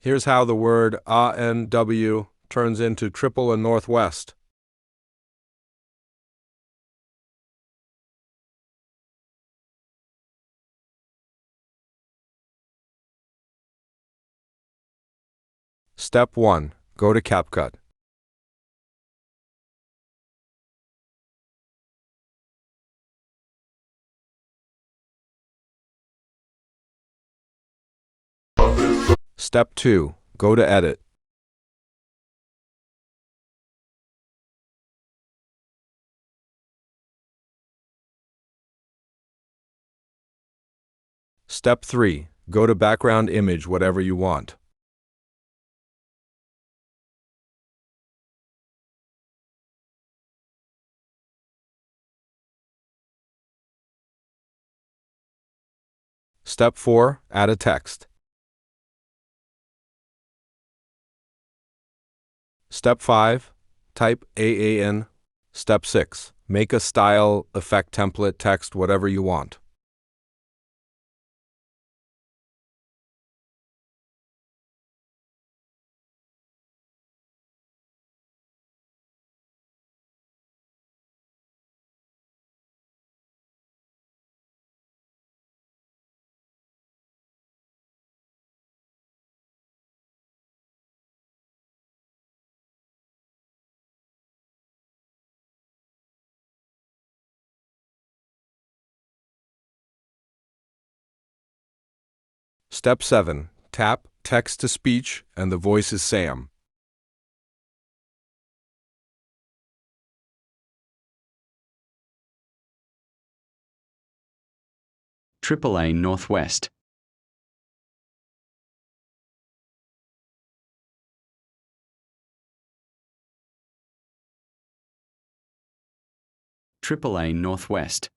Here's how the word ANW turns into triple and northwest. Step 1. Go to CapCut. Step 2. Go to Edit. Step 3. Go to Background Image, whatever you want. Step 4. Add a text. Step 5. Type AAN. Step 6. Make a style, effect, template, text, whatever you want. Step 7. Tap Text to Speech, and the voice is Sam. AAA Northwest. AAA Northwest.